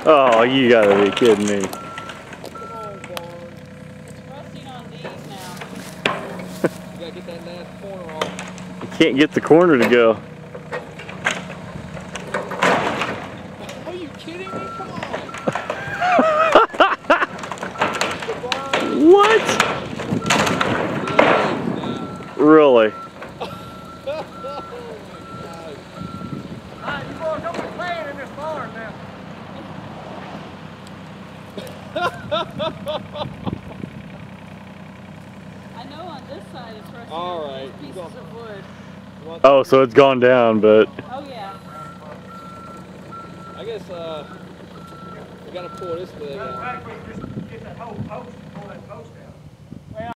Oh, you gotta be kidding me. Come on, Barn. It's resting on these now. You gotta get that last corner off. You can't get the corner to go. Are you kidding me? Come on. What? Really? Alright, you boys don't be playing in this barn now. I know on this side it's resting All on right. these pieces of wood. Oh, so it's gone down, but Oh yeah. I guess we gotta pull this leg out. Just get that whole post